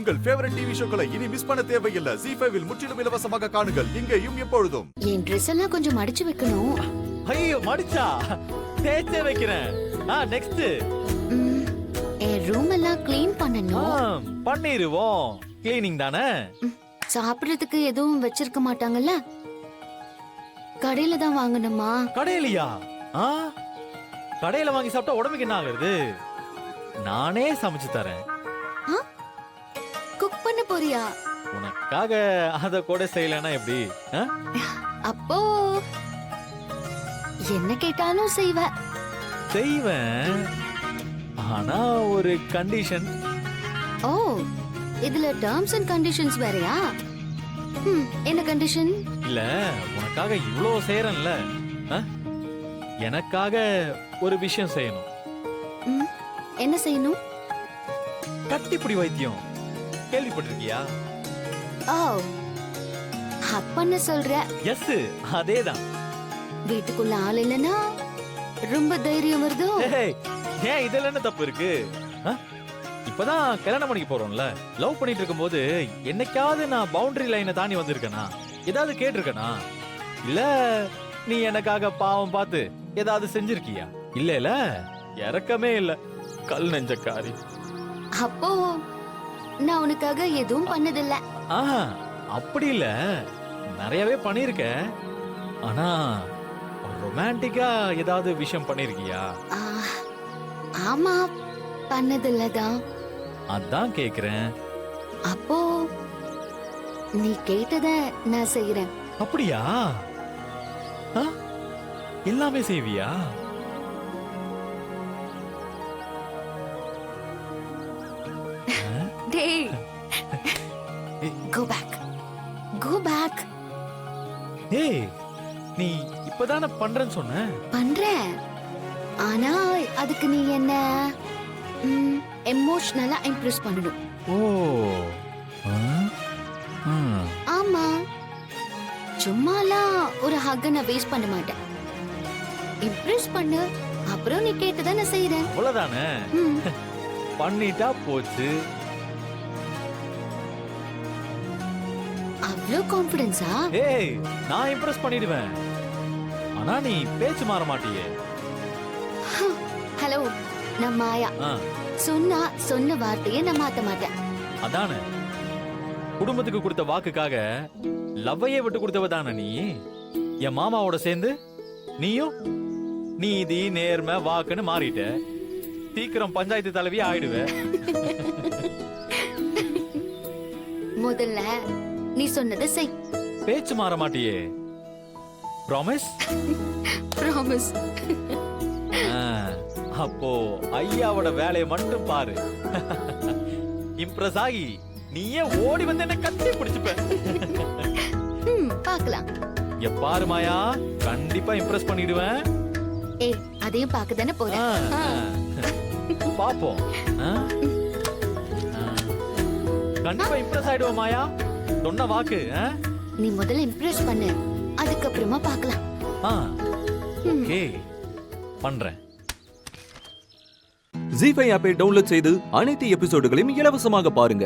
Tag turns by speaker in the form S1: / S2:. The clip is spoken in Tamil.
S1: உங்கள் ஃபேவரட் டிவி ஷோக்களை இனி மிஸ் பண்ண தேவையில்லை. ZEE5 இல் முற்றிலும் இலவசமாக காணுங்கள், இங்கேயும் எப்பொழுதும்.
S2: என் ட்ரெஸ் எல்லாம் கொஞ்சம் மடிச்சு வைக்கணும்.
S3: ஐயோ மடிச்சா தேய்ச்சே வைக்கிறேன். நெக்ஸ்ட்
S2: என் ரூம் எல்லாம் க்ளீன் பண்ணணும்.
S3: பண்ணிருவோம். கிளீனிங் தானே.
S2: சாப்பிடுறதுக்கு எதுவும் வச்சிருக்க மாட்டாங்கல்ல? கடையில தான் வாங்கணுமா?
S3: கடையிலயா? கடையில வாங்கி சாப்பிட்டா உடம்புக்கு என்ன ஆகுறது? நானே சமைச்சு தரேன்.
S2: குக் பண்ண போறியா?
S3: உனக்காக அத கூட செய்யலனா எப்படி?
S2: அப்போ என்ன கேட்டாலும் செய்வேன்.
S3: ஆனா ஒரு கண்டிஷன்.
S2: ஓ, இதுல டர்ம்ஸ் அண்ட் கண்டிஷன்ஸ் வேறயா? என்ன கண்டிஷன்?
S3: இல்ல, உனக்காக இவ்ளோ செய்யறேன்ல, எனக்காக ஒரு விஷயம் செய்யணும்.
S2: என்ன செய்யணும்?
S3: கட்டிப்பிடி வைத்தியம் கேள்விப்பட்டிருக்கியா?
S2: ஓ, ஹக் பண்ண சொல்ற?
S3: எஸ், அதேதான்.
S2: வீட்டுக்குள்ள ஆள் இல்லனா ரொம்ப தைரியம் வருதோ?
S3: ஏன் இதுல என்ன தப்பு இருக்கு? இப்பதான் கல்யாணம் பண்ணிக்க போறோம்ல. லவ் பண்ணிட்டு இருக்கும்போது என்னைக்காவது நான் பவுண்டரி லைனை தாண்டி வந்திருக்கேனா? ஏதாவது கேட்டிருக்கேனா? இல்ல நீ எனக்காக பாவம் பார்த்து ஏதாவது செஞ்சிருக்கியா? இல்ல, இறக்கமே இல்ல. கல் நெஞ்சக்காரி.
S2: அப்போ நான் உனக்காக எதுவும் பண்ணதில்ல.
S3: அப்படி இல்ல, நிறையவே பண்ணிருக்க. ஆனா ரொமான்டிக்கா ஏதாவது விஷயம் பண்ணிருக்கியா?
S2: ஆமா, பண்ணதில்லதான்.
S3: அதான் கேக்குறேன்.
S2: அப்போ நீ கேட்டத நான் செய்யறேன்.
S3: அப்படியா? எல்லாமே செய்வியா?
S2: டேய், go back.
S3: ஏய், நீ இப்பதானே பண்றேன்னு சொன்ன.
S2: பண்றேன், ஆனா அதுக்கு நீ என்ன எமோஷனலா இம்ப்ரெஸ் பண்ணணும்.
S3: ஓ,
S2: ஆமா, சும்மாலாம் ஒரு ஹக்க நான் வேஸ்ட் பண்ண மாட்டேன். இம்ப்ரெஸ் பண்ணு, அப்புறம் நீ கேட்டத நான் செய்றேன்.
S3: அவ்வளவுதானே? பண்ணிட்டா போச்சு.
S2: அவ்வளோ கான்ஃபிடன்ஸா?
S3: ஏய், நான் இம்ப்ரெஸ் பண்ணிடுவேன். ஆனா நீ பேச்சு மாற மாட்டியே.
S2: ஹலோ, நான் மாயா. சொன்ன வார்த்தையை நான் மாத்த மாட்டேன்.
S3: அதானே, குடும்பத்துக்கு கொடுத்த வாக்குக்காக லவ்வையே விட்டு கொடுத்தவ தானே நீ. என் மாமாவோட சேர்ந்து நீயும் நீதி நேர்மை வாக்குன்னு மாறிட்ட. சீக்கிரம் பஞ்சாயத்து தலைவி ஆயிடுவ.
S2: முதல்ல நீ சொன்னதை செய்.
S3: பேச்சு மாற மாட்டியே. ப்ராமிஸ்?
S2: ப்ராமிஸ்.
S3: அப்போ ஐயாவோட வேலையை மட்டும் பாரு. இம்ப்ரெஸ் ஆகி நீயே ஓடி வந்து என்ன கட்டி பிடிச்சுப்ப.
S2: பார்க்கலாம்.
S3: பாரு மாயா, கண்டிப்பா இம்ப்ரெஸ் பண்ணிடுவேன்.
S2: ஏய், அதையும் பார்க்க தானே போறேன்.
S3: பாப்போம். கண்டிப்பா இம்ப்ரெஸ் ஆயிடுவோம் மாயா, சொன்ன வாக்கு.
S2: நீ முதல்ல இம்ப்ரெஸ் பண்ணு, அதுக்கப்புறமா பார்க்கலாம்.
S3: ஓகே, பண்றேன்.
S4: ZEE5 ஆப்பை டவுன்லோட் செய்து அனைத்து எபிசோடுகளையும் இலவசமாக பாருங்க.